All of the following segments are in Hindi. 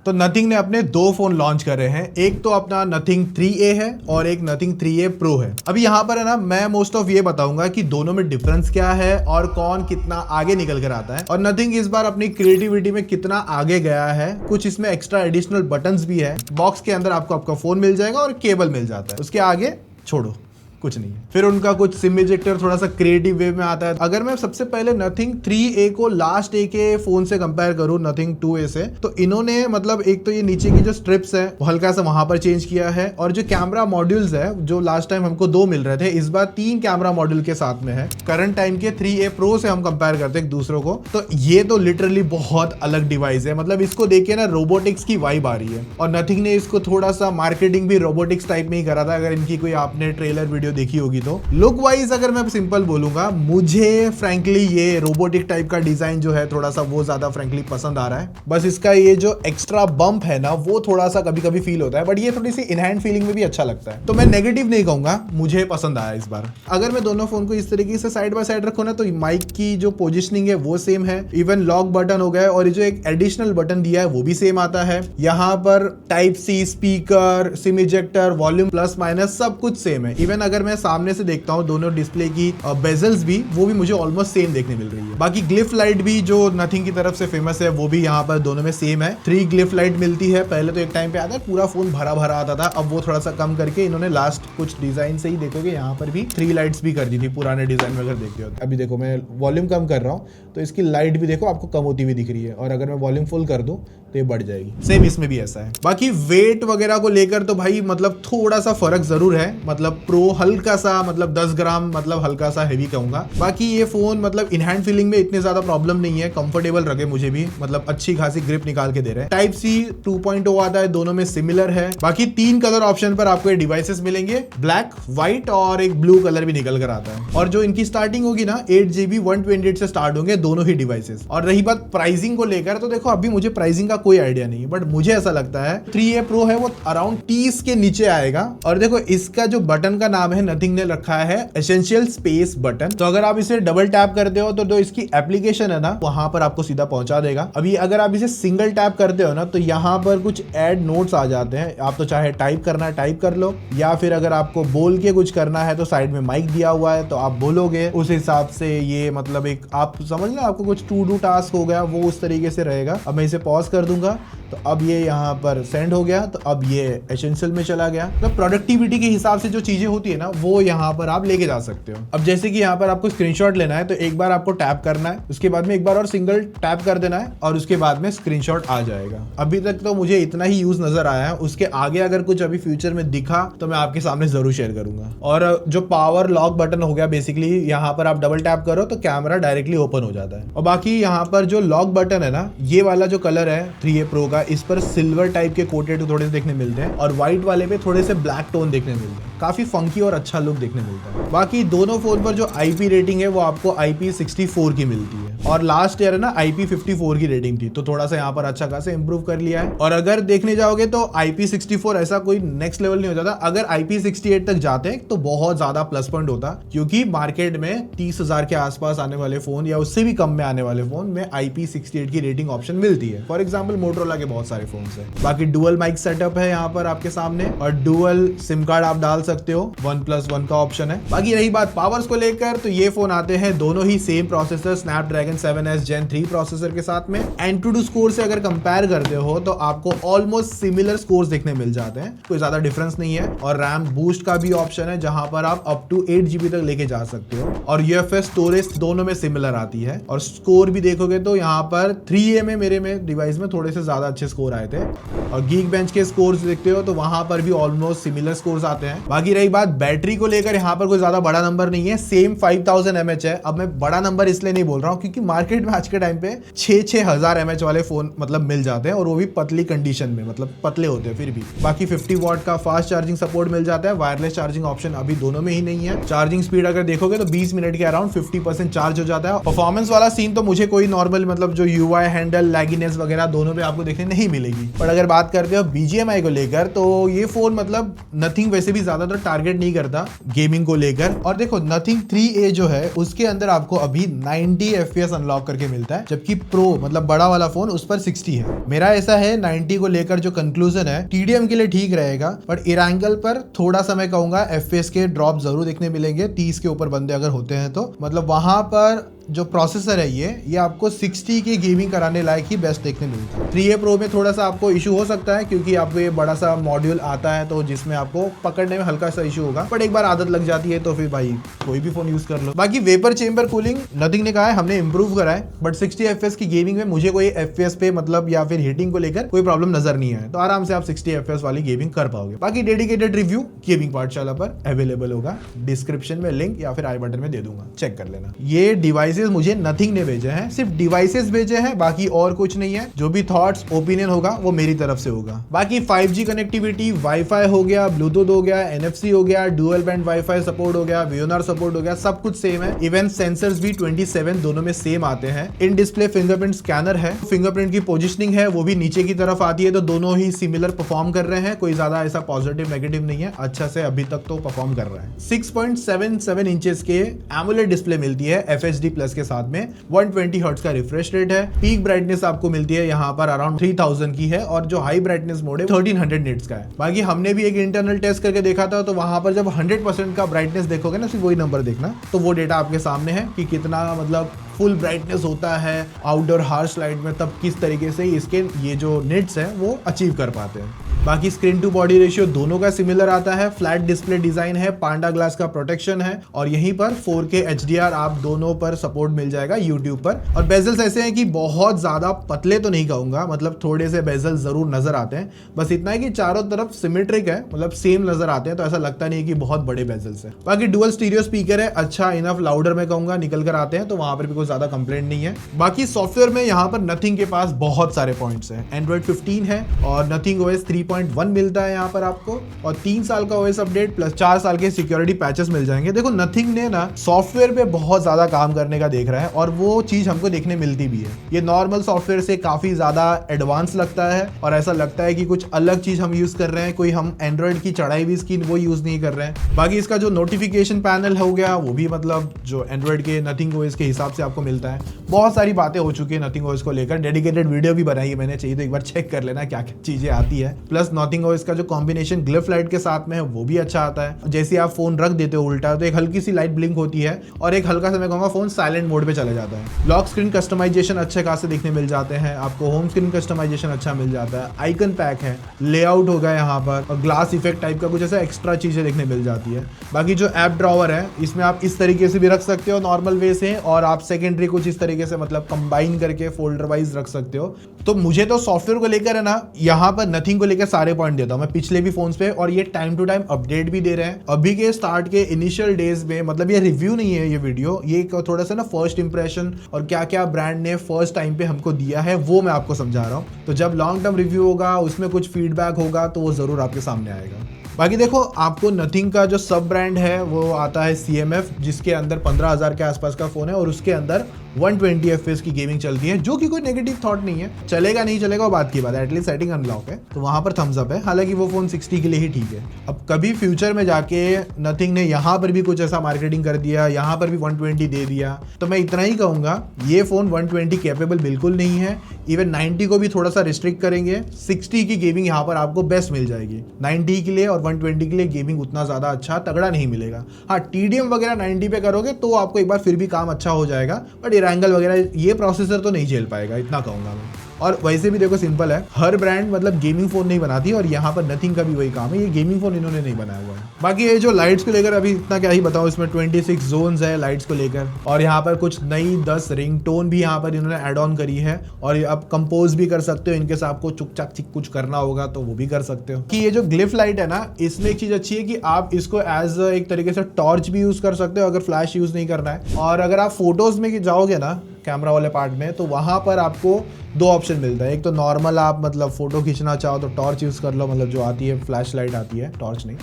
तो नथिंग ने अपने दो फोन लॉन्च कर रहे हैं, एक तो अपना नथिंग 3A है और एक नथिंग 3A Pro है। अभी यहाँ पर है ना, मैं मोस्ट ऑफ ये बताऊंगा कि दोनों में डिफरेंस क्या है और कौन कितना आगे निकल कर आता है, और नथिंग इस बार अपनी क्रिएटिविटी में कितना आगे गया है। कुछ इसमें एक्स्ट्रा एडिशनल बटन्स भी है। बॉक्स के अंदर आपको आपका फोन मिल जाएगा और केबल मिल जाता है, उसके आगे छोड़ो कुछ नहीं है। फिर उनका कुछ सिम इजेक्टर थोड़ा सा क्रिएटिव वे में आता है। अगर मैं सबसे पहले नथिंग 3A को लास्ट ए के फोन से कंपेयर करूं नथिंग 2A से, तो इन्होंने मतलब एक तो ये नीचे की जो स्ट्रिप्स है वो हल्का सा वहां पर चेंज किया है, और जो कैमरा मॉड्यूल्स है जो लास्ट टाइम हमको 2 मिल रहे थे, इस बार 3 कैमरा मॉड्यूल के साथ में है। करंट टाइम के 3A Pro से हम कंपेयर करते हैं एक दूसरों को, तो ये तो लिटरली बहुत अलग डिवाइस है। मतलब इसको देख के ना रोबोटिक्स की वाइब आ रही है, और नथिंग ने इसको थोड़ा सा मार्केटिंग भी रोबोटिक्स टाइप में ही करा था। अगर इनकी कोई आपने ट्रेलर वीडियो देखी होगी तो लुक वाइज अगर मैं सिंपल बोलूंगा, मुझे फ्रैंकली ये रोबोटिक टाइप का डिजाइन जो है थोड़ा सा वो ज्यादा फ्रैंकली पसंद आ रहा है। बस इसका ये जो एक्स्ट्रा बम्प है ना वो थोड़ा सा कभी कभी फील होता है, बट ये थोड़ी सी इन हैंड फीलिंग में भी अच्छा लगता है, तो मैं नेगेटिव नहीं कहूंगा, मुझे पसंद आया इस बार। अगर मैं दोनों फोन को इस तरीके से साइड बाय साइड रखूं ना, तो माइक की जो पोजिशनिंग है वो सेम है, इवन लॉक बटन हो गया, और ये जो एक एडिशनल बटन दिया है वो भी सेम आता है। यहाँ पर type C, speaker, sim ejector, volume plus minus सब कुछ सेम है। इवन अगर मैं सामने से देखता हूँ दोनों डिस्प्ले की बेजल्स भी, वो भी मुझे ऑलमोस्ट सेम देखने मिल रही है। बाकी ग्लिफ लाइट भी जो नथिंग की तरफ से फेमस है वो भी यहाँ पर दोनों में सेम है। 3 ग्लिफ लाइट मिलती है। पहले तो एक टाइम पे आता है पूरा फोन भरा भरा आता था, अब वो थोड़ा सा कम करके इन्होंने लास्ट कुछ डिजाइन से ही देखोगे यहाँ पर भी 3 लाइट्स भी कर दी थी पुराने डिजाइन में। अगर देखते हो अभी देखो मैं वॉल्यूम कम कर रहा हूँ तो इसकी लाइट भी देखो आपको कम होती हुई दिख रही है, और अगर मैं वॉल्यूम फुल कर दूं तो ये बढ़ जाएगी। सेम इसमें भी ऐसा है। बाकी वेट वगैरह को लेकर तो भाई मतलब थोड़ा सा फर्क जरूर है। मतलब प्रो हल्का सा मतलब 10 ग्राम मतलब हल्का सा हेवी कहूंगा। बाकी ये फोन मतलब इन हैंड फीलिंग में इतने ज्यादा प्रॉब्लम नहीं है, कंफर्टेबल रखे मुझे भी, मतलब अच्छी खासी ग्रिप निकाल के दे रहे हैं। टाइप सी 2.0 आता है, दोनों में सिमिलर है। बाकी 3 कलर ऑप्शन पर आपको ये डिवाइसेस मिलेंगे, ब्लैक, व्हाइट और एक ब्लू कलर भी निकल कर आता है। और जो इनकी स्टार्टिंग होगी ना 8GB 128 से स्टार्ट होंगे दोनों ही डिवाइसेस। और रही बात प्राइसिंग को लेकर, तो देखो अभी मुझे प्राइसिंग का कोई आइडिया नहीं है, बट मुझे ऐसा लगता है 3A Pro है वो अराउंड 30 के नीचे आएगा। और देखो इसका जो बटन का नाम है नथिंग ने रखा है एसेंशियल स्पेस बटन। तो अगर आप इसे डबल टैप करते हो तो जो इसकी एप्लीकेशन है ना वहां पर आपको सीधा पहुंचा देगा। अभी अगर आप इसे सिंगल टैप करते हो ना तो यहाँ पर कुछ ऐड नोट्स आ जाते हैं। आप तो चाहे टाइप करना है टाइप कर लो, या फिर अगर आपको बोल के कुछ करना है तो साइड में माइक दिया हुआ है तो आप बोलोगे, उस हिसाब से ये मतलब एक आप समझ लो आपको कुछ टू डू टास्क हो गया वो उस तरीके से रहेगा। अब मैं इसे पॉज कर दूंगा तो अब ये यहाँ पर सेंड हो गया, तो अब ये एसेंशियल में चला गया। तो प्रोडक्टिविटी के हिसाब से जो चीजें होती है ना वो यहाँ पर आप लेके जा सकते हो। अब जैसे कि यहाँ पर आपको स्क्रीनशॉट लेना है तो एक बार आपको टैप करना है, उसके बाद में एक बार और सिंगल टैप कर देना है और उसके बाद में स्क्रीनशॉट आ जाएगा। अभी तक तो मुझे इतना ही यूज नजर आया है, उसके आगे अगर कुछ अभी फ्यूचर में दिखा तो मैं आपके सामने जरूर शेयर करूंगा। और जो पावर लॉक बटन हो गया, बेसिकली यहाँ पर आप डबल टैप करो तो कैमरा डायरेक्टली ओपन हो जाता है। और बाकी यहाँ पर जो लॉक बटन है ना, ये वाला जो कलर है 3A Pro का, इस पर सिल्वर टाइप के कोटेड थोड़े से देखने मिलते हैं, और व्हाइट वाले पे थोड़े से ब्लैक टोन देखने मिलते हैं। काफी फंकी और अच्छा लुक देखने मिलता है। बाकी दोनों फोन पर जो IP रेटिंग है वो आपको IP64 की मिलती है, और लास्ट ईयर है ना IP54 की रेटिंग थी, तो थोड़ा सा यहाँ पर अच्छा खासा इंप्रूव कर लिया है। और अगर देखने जाओगे तो IP64 ऐसा कोई नेक्स्ट लेवल नहीं हो जाता। अगर IP68 तक जाते हैं तो बहुत ज्यादा प्लस पॉइंट होता, क्योंकि मार्केट में 30,000 के आसपास आने वाले फोन या उससे भी कम में आने वाले फोन में IP68 की रेटिंग ऑप्शन मिलती है। फॉर एग्जाम्पल मोटरोला के बहुत सारे फोन है। बाकी डुअल माइक सेटअप है यहाँ पर आपके सामने, और डुअल सिम कार्ड आप डाल सकते हो, 1+1 का ऑप्शन है। बाकी रही बात पावर्स को लेकर, तो ये फोन आते हैं दोनों ही same processor Snapdragon 7S Gen 3 processor के साथ में। एंटूडू स्कोर से अगर कंपेयर करते हो तो आपको ऑलमोस्ट सिमिलर स्कोर्स देखने मिल जाते हैं, कोई ज्यादा डिफरेंस नहीं है। और रैम बूस्ट का भी ऑप्शन है जहां पर आप अप टू 8GB तक लेके जा सकते हो, और UFS स्टोरेज दोनों में सिमिलर आती है। और स्कोर भी देखोगे तो यहाँ पर 3A में मेरे में डिवाइस में थोड़े से ज्यादा अच्छे स्कोर आए थे, और Geekbench के स्कोर्स देखते हो तो वहां पर भी ऑलमोस्ट सिमिलर स्कोर्स आते हैं। बाकी रही बात बैटरी को लेकर, यहाँ पर कोई ज्यादा बड़ा नंबर नहीं है, सेम 5000 mAh है। अब मैं बड़ा नंबर इसलिए नहीं बोल रहा हूँ क्योंकि मार्केट में आज के टाइम पे 6,000 mAh वाले फोन मतलब मिल जाते हैं, और वो भी पतली कंडीशन में, मतलब पतले होते हैं फिर भी। बाकी 50 वॉट का फास्ट चार्जिंग सपोर्ट मिल जाता है। वायरलेस चार्जिंग ऑप्शन अभी दोनों में ही नहीं है। चार्जिंग स्पीड अगर देखोगे तो 20 मिनट के अराउंड 50% चार्ज हो जाता है। परफॉर्मेंस वाला सीन तो मुझे कोई नॉर्मल मतलब जो UI हैंडल, लैगिनेस वगैरह दोनों पे आपको देखने नहीं मिलेगी। पर अगर बात करते हो BGMI को लेकर, तो ये फोन मतलब नथिंग वैसे भी ज्यादा ज्यादातर टारगेट नहीं करता गेमिंग को लेकर। और देखो Nothing 3A जो है उसके अंदर आपको अभी 90 FPS अनलॉक करके मिलता है, जबकि प्रो मतलब बड़ा वाला फोन उस पर 60 है। मेरा ऐसा है 90 को लेकर जो कंक्लूजन है, TDM के लिए ठीक रहेगा, बट इरांगल पर थोड़ा सा मैं कहूंगा FPS के ड्रॉप जरूर देखने मिलेंगे 30 के ऊपर बंदे अगर होते हैं तो। मतलब वहां पर जो प्रोसेसर है ये आपको 60 की गेमिंग कराने लायक ही बेस्ट देखने मिलता है। 3A Pro में थोड़ा सा आपको इशू हो सकता है क्योंकि आपको ये बड़ा सा मॉड्यूल आता है तो जिसमें आपको पकड़ने में हल्का सा इशू होगा, बट एक बार आदत लग जाती है तो फिर भाई कोई भी फोन यूज कर लो। बाकी वेपर चेंबर कूलिंग Nothing ने कहा है हमने इंप्रूव करा है, बट 60 FPS की गेमिंग में मुझे कोई FPS पे मतलब या फिर हीटिंग को लेकर कोई प्रॉब्लम नजर नहीं है, तो आराम से आप 60 FPS वाली गेमिंग कर पाओगे। बाकी डेडिकेटेड रिव्यू गेमिंग पाठशाला पर अवेलेबल होगा, डिस्क्रिप्शन में लिंक या फिर आई बटन में दे दूंगा, चेक कर लेना। ये डिवाइसेस मुझे Nothing ने भेजे हैं, सिर्फ डिवाइसेस भेजे हैं, बाकी और कुछ नहीं है। जो भी थॉट्स ओपिनियन होगा वो मेरी तरफ से होगा। बाकी 5G कनेक्टिविटी, वाईफाई हो गया, ब्लूटूथ हो गया, NFC हो गया, डुअल बैंड वाईफाई सपोर्ट हो गया, VNR सपोर्ट हो गया, सब कुछ सेम है। इवन सेंसर्स भी 27 दोनों में सेम आते हैं। इन डिस्प्ले फिंगरप्रिंट स्कैनर है, फिंगरप्रिंट की पोजिशनिंग है वो भी नीचे की तरफ आती है, तो दोनों ही सिमिलर परफॉर्म कर रहे हैं, कोई ज्यादा ऐसा पॉजिटिव नेगेटिव नहीं है, अच्छा से अभी तक तो परफॉर्म कर रहा है। 6.77 इंचेस के एमोलेड डिस्प्ले मिलती है FHD प्लस के साथ में, 120 हर्ट्ज का रिफ्रेश रेट है, पीक ब्राइटनेस आपको मिलती है यहाँ पर अराउंड 3000 की है, और जो हाई ब्राइटनेस मोड है 1300 निट्स का है। बाकी हमने भी एक इंटरनल टेस्ट करके देखा था, तो वहां पर जब 100% का ब्राइटनेस देखोगे ना, सिर्फ वही नंबर देखना, तो वो डेटा आपके सामने है कि कितना मतलब फुल ब्राइटनेस होता है आउटडोर हार्श लाइट में, तब किस तरीके से इसके ये जो निट्स हैं वो अचीव कर पाते हैं। बाकी स्क्रीन टू बॉडी रेशियो दोनों का सिमिलर आता है, फ्लैट डिस्प्ले डिजाइन है, पांडा ग्लास का प्रोटेक्शन है, और यहीं पर 4K HDR आप दोनों पर सपोर्ट मिल जाएगा यूट्यूब पर। और बेजल्स ऐसे हैं कि बहुत ज्यादा पतले तो नहीं कहूंगा, मतलब थोड़े से बेजल जरूर नजर आते हैं, बस इतना है कि चारों तरफ सिमेट्रिक है, मतलब सेम नजर आते हैं, तो ऐसा लगता नहीं है कि बहुत बड़े बेजल्स है। बाकी डुअल स्टीरियो स्पीकर है, अच्छा इनफ लाउडर में कहूंगा निकल कर आते हैं, तो वहां पर भी कोई ज्यादा कंप्लेंट नहीं है। बाकी सॉफ्टवेयर में यहाँ पर Nothing के पास बहुत सारे पॉइंट्स हैं। एंड्रॉइड 15 है और Nothing OS 3.1 मिलता है यहाँ पर आपको, और 3 साल का OS अपडेट प्लस 4 साल के सिक्योरिटी पैचेस मिल जाएंगे। देखो Nothing ने ना सॉफ्टवेयर पे बहुत ज्यादा काम करने का देख रहा है, और वो चीज हमको देखने मिलती भी है। ये नॉर्मल सॉफ्टवेयर से काफी ज्यादा एडवांस लगता है, और ऐसा लगता है कि कुछ अलग चीज हम यूज कर रहे हैं, कोई हम एंड्रॉइड की चढ़ाई भी इसकी वो यूज नहीं कर रहे हैं। बाकी इसका जो नोटिफिकेशन पैनल हो गया वो भी मतलब जो एंड्रॉइड के Nothing OS के हिसाब से आपको मिलता है। बहुत सारी बातें हो चुकी है Nothing OS को लेकर, डेडिकेटेड वीडियो भी बनाई है मैंने, चाहिए तो एक बार चेक कर लेना क्या क्या चीजें आती है। प्लस Nothing OS का जो कॉम्बिनेशन ग्लिफ लाइट के साथ में है वो भी अच्छा आता है। जैसे आप फोन रख देते हो उल्टा तो एक हल्की सी लाइट ब्लिंक होती है, और एक हल्का सा मैं कहूंगा फोन साइलेंट मोड पे चले जाता है। लॉक स्क्रीन कस्टमाइजेशन अच्छे खासे दिखने मिल जाते हैं आपको, होम स्क्रीन कस्टमाइजेशन अच्छा मिल जाता है, आइकन पैक है, लेआउट होगा यहाँ पर, और ग्लास इफेक्ट टाइप का कुछ ऐसा एक्स्ट्रा चीजें देखने मिल जाती है। बाकी जो ऐप ड्रॉवर है इसमें आप इस तरीके से भी रख सकते हो नॉर्मल वे से, और आप सेकेंडरी कुछ इस तरीके से मतलब कंबाइन करके फोल्डर वाइज रख सकते हो। तो मुझे तो सॉफ्टवेयर को लेकर है ना, यहाँ पर Nothing को लेकर सारे पॉइंट देता हूँ मैं पिछले भी फोन्स पे, और ये टाइम टू टाइम अपडेट भी दे रहे हैं। अभी के स्टार्ट के इनिशियल डेज में, मतलब ये रिव्यू नहीं है ये वीडियो, ये थोड़ा सा ना फर्स्ट इंप्रेशन और क्या क्या ब्रांड ने फर्स्ट टाइम पे हमको दिया है वो मैं आपको समझा रहा हूँ। तो जब लॉन्ग टर्म रिव्यू होगा उसमें कुछ फीडबैक होगा तो वो जरूर आपके सामने आएगा। बाकी देखो आपको Nothing का जो सब ब्रांड है वो आता है CMF, जिसके अंदर 15,000 के आसपास का फोन है, और उसके अंदर 120 FPS की गेमिंग चलती है, जो कि कोई नेगेटिव थॉट नहीं है। चलेगा नहीं चलेगा वो बात की बात है, एटलीस्ट सेटिंग अनलॉक है तो वहां पर थम्स अप है। हालांकि वो फोन 60 के लिए ही ठीक है। अब कभी फ्यूचर में जाके Nothing ने यहाँ पर भी कुछ ऐसा मार्केटिंग कर दिया, यहाँ पर भी 120 दे दिया, तो मैं इतना ही कहूंगा ये फोन 120 कैपेबल बिल्कुल नहीं है। इवन 90 को भी थोड़ा सा रिस्ट्रिक्ट करेंगे, 60 की गेमिंग यहाँ पर आपको बेस्ट मिल जाएगी। 90 के लिए और 120 के लिए गेमिंग उतना ज्यादा अच्छा तगड़ा नहीं मिलेगा। हाँ TDM वगैरह 90 पे करोगे तो आपको एक बार फिर भी काम अच्छा हो जाएगा, बट एंगल वगैरह ये प्रोसेसर तो नहीं झेल पाएगा, इतना कहूंगा मैं। और वैसे भी देखो सिंपल है, हर ब्रांड मतलब गेमिंग फोन नहीं बनाती, और यहाँ पर Nothing का भी वही काम है, ये गेमिंग फोन इन्होंने नहीं बनाया हुआ है। बाकी ये जो लाइट्स को लेकर अभी इतना क्या ही बताऊं, इसमें 26 जोन्स है लाइट्स को लेकर, और यहाँ पर कुछ नई 10 रिंगटोन भी यहाँ पर इन्होंने ऐड ऑन करी है, और आप कंपोज भी कर सकते हो, इनके साथ आपको चुपचाप कुछ करना होगा तो वो भी कर सकते हो। कि ये जो ग्लिफ लाइट है ना, इसमें एक चीज अच्छी है कि आप इसको एज एक तरीके से टॉर्च भी यूज कर सकते हो अगर फ्लैश यूज नहीं करना है। और अगर आप फोटोज में जाओगे ना कैमरा वाले पार्ट में, तो वहां पर आपको 2 ऑप्शन मिलता है। एक तो नॉर्मल आप मतलब फोटो खींचना चाहो तो टॉर्च यूज कर लो, मतलब जो आती है फ्लैश लाइट आती है, टॉर्च नहीं,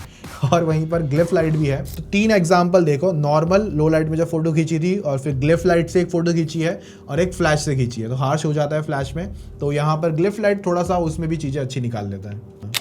और वहीं पर ग्लिफ लाइट भी है। तो 3 एग्जांपल देखो, नॉर्मल लो लाइट में जब फोटो खींची थी, और फिर ग्लिफ लाइट से एक फोटो खींची है, और एक फ्लैश से खींची है, तो हार्श हो जाता है फ्लैश में, तो यहाँ पर ग्लिफ लाइट थोड़ा सा उसमें भी चीजें अच्छी निकाल देता है।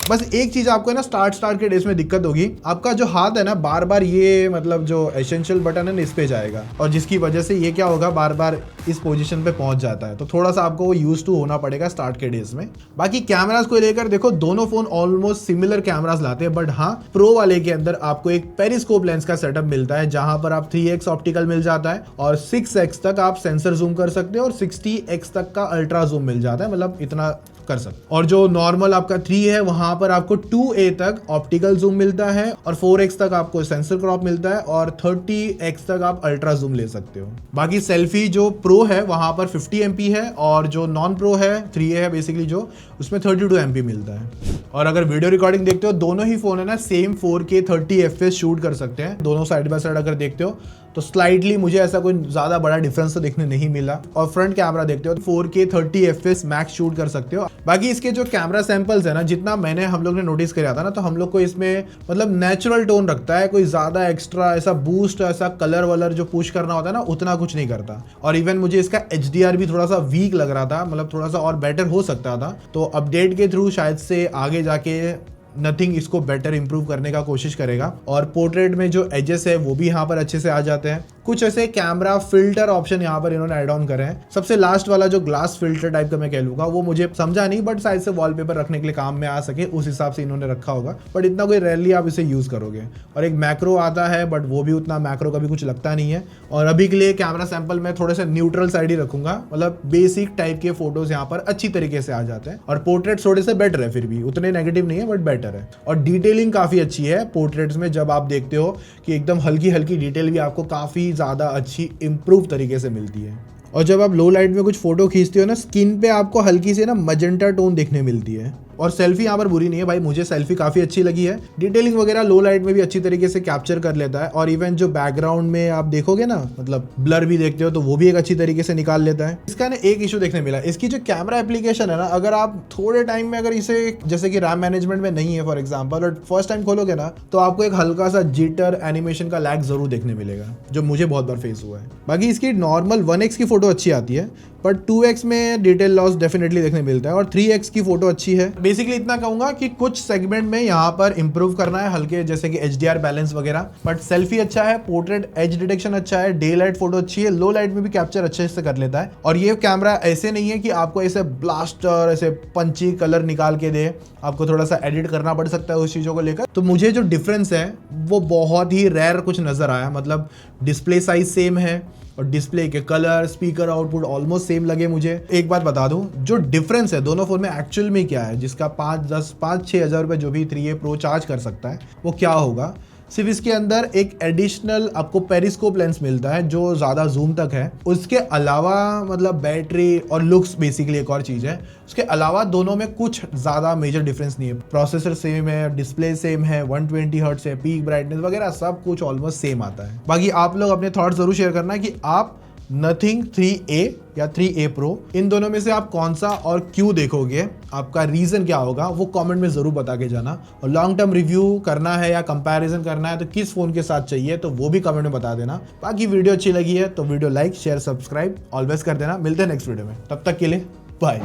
बस एक चीज आपको है ना स्टार्ट के डेज में दिक्कत होगी, आपका जो हाथ है ना बार बार ये मतलब जो एसेंशियल बटन है ना इस पे जाएगा, और जिसकी वजह से ये क्या होगा बार बार इस पोजीशन पे पहुंच जाता है। तो थोड़ा सा आपको वो यूज टू होना पड़ेगा स्टार्ट के डेज में। बाकी कैमरास को लेकर देखो दोनों फोन ऑलमोस्ट सिमिलर कैमरास लाते हैं, बट हाँ प्रो वाले के अंदर आपको एक पेरिस्कोप लेंस का सेटअप मिलता है जहां पर आप 3x ऑप्टिकल मिल जाता है और 6x तक आप सेंसर जूम कर सकते हो और 60x तक का अल्ट्रा जूम मिल जाता है, मतलब इतना कर सकते। और जो नॉर्मल आपका 3 है वहां पर आपको 2a तक ऑप्टिकल जूम मिलता है और 4x तक आपको सेंसर क्रॉप मिलता है और 30x तक आप अल्ट्रा जूम ले सकते हो। बाकी सेल्फी जो प्रो है वहां पर 50 MP है और जो नॉन प्रो है 3a है बेसिकली जो उसमें 32 MP मिलता है। और अगर वीडियो रिकॉर्डिंग देखते हो दोनों ही फोन है ना सेम 4K 30 FPS शूट कर सकते हैं, दोनों साइड बाय साइड अगर देखते हो तो स्लाइटली मुझे ऐसा कोई ज्यादा बड़ा डिफरेंस तो देखने नहीं मिला। और फ्रंट कैमरा देखते हो तो 4K 30 FPS मैक्स शूट कर सकते हो। बाकी इसके जो कैमरा सैंपल्स है ना जितना मैंने हम लोग ने नोटिस किया था ना, तो हम लोग को इसमें मतलब नेचुरल टोन रखता है, कोई ज्यादा एक्स्ट्रा ऐसा बूस्ट ऐसा कलर वलर जो पुश करना होता है ना उतना कुछ नहीं करता। और इवन मुझे इसका HDR भी थोड़ा सा वीक लग रहा था, मतलब थोड़ा सा और बेटर हो सकता था। तो अपडेट के थ्रू शायद से आगे जाके नथिंग इसको बेटर इंप्रूव करने का कोशिश करेगा। और पोर्ट्रेट में जो एजेस है वो भी यहाँ पर अच्छे से आ जाते हैं। कुछ ऐसे कैमरा फिल्टर ऑप्शन यहाँ पर इन्होंने ऐड ऑन करे हैं। सबसे लास्ट वाला जो ग्लास फिल्टर टाइप का मैं कह लूंगा वो मुझे समझा नहीं, बट शायद से वॉलपेपर रखने के लिए काम में आ सके उस हिसाब से इन्होंने रखा होगा, बट इतना कोई रेयरली आप इसे यूज करोगे। और एक मैक्रो आता है बट वो भी उतना मैक्रो का भी कुछ लगता नहीं है। और अभी के लिए कैमरा सैंपल में थोड़े से न्यूट्रल साइड ही रखूंगा, मतलब बेसिक टाइप के फोटोज यहाँ पर अच्छी तरीके से आ जाते हैं। और पोर्ट्रेट थोड़े से बेटर है, फिर भी उतने नेगेटिव नहीं है बट बेटर है। और डिटेलिंग काफी अच्छी है पोर्ट्रेट्स में, जब आप देखते हो कि एकदम हल्की हल्की डिटेल भी आपको काफी ज्यादा अच्छी इंप्रूव तरीके से मिलती है। और जब आप लो लाइट में कुछ फोटो खींचते हो ना स्किन पे आपको हल्की से ना मजेंटा टोन देखने मिलती है। और सेल्फी यहाँ पर बुरी नहीं है भाई, मुझे सेल्फी काफी अच्छी लगी है। डिटेलिंग वगैरह लो लाइट में भी अच्छी तरीके से कैप्चर कर लेता है। और इवन जो बैकग्राउंड में आप देखोगे ना मतलब ब्लर भी देखते हो तो वो भी एक अच्छी तरीके से निकाल लेता है। इसका ना एक इशू देखने मिला, इसकी जो कैमरा एप्लीकेशन है ना, अगर आप थोड़े टाइम में अगर इसे जैसे कि रैम मैनेजमेंट में नहीं है फॉर एग्जाम्पल और फर्स्ट टाइम खोलोगे ना तो आपको एक हल्का सा जिटर एनिमेशन का लैग जरूर देखने मिलेगा, जो मुझे बहुत बार फेस हुआ है। बाकी इसकी नॉर्मल 1x की फोटो अच्छी आती है बट 2x में डिटेल लॉस डेफिनेटली देखने मिलता है और 3x की फोटो अच्छी है। बेसिकली इतना कहूंगा कि कुछ सेगमेंट में यहाँ पर इंप्रूव करना है हल्के, जैसे कि HDR बैलेंस वगैरह, बट सेल्फी अच्छा है, पोर्ट्रेट एज डिटेक्शन अच्छा है, डे लाइट फोटो अच्छी है, लो लाइट में भी कैप्चर अच्छे से कर लेता है। और ये कैमरा ऐसे नहीं है कि आपको ऐसे ब्लास्टर ऐसे पंची कलर निकाल के दे, आपको थोड़ा सा एडिट करना पड़ सकता है उस चीज़ों को लेकर। तो मुझे जो डिफरेंस है वो बहुत ही रेयर कुछ नजर आया, मतलब डिस्प्ले साइज सेम है और डिस्प्ले के colour speaker output almost same लगे मुझे। एक बात बता दूं, जो डिफरेंस है दोनों फोन में एक्चुअल में क्या है, जिसका 5-6 हज़ार रुपये जो भी 3A Pro चार्ज कर सकता है वो क्या होगा, सिर्फ इसके अंदर एक एडिशनल आपको पेरिस्कोप लेंस मिलता है जो ज़्यादा जूम तक है। उसके अलावा मतलब बैटरी और लुक्स बेसिकली एक और चीज़ है, उसके अलावा दोनों में कुछ ज़्यादा मेजर डिफरेंस नहीं है। प्रोसेसर सेम है, डिस्प्ले सेम है, 120 हर्ट्ज है, पीक ब्राइटनेस वगैरह सब कुछ ऑलमोस्ट सेम आता है। बाकी आप लोग अपने थॉट्स जरूर शेयर करना कि आप नथिंग 3A या 3A Pro इन दोनों में से आप कौन सा और क्यों देखोगे, आपका रीजन क्या होगा वो कमेंट में जरूर बता के जाना। और लॉन्ग टर्म रिव्यू करना है या कंपैरिजन करना है तो किस फोन के साथ चाहिए तो वो भी कमेंट में बता देना। बाकी वीडियो अच्छी लगी है तो video like share subscribe always कर देना। मिलते हैं नेक्स्ट वीडियो में, तब तक के लिए बाय।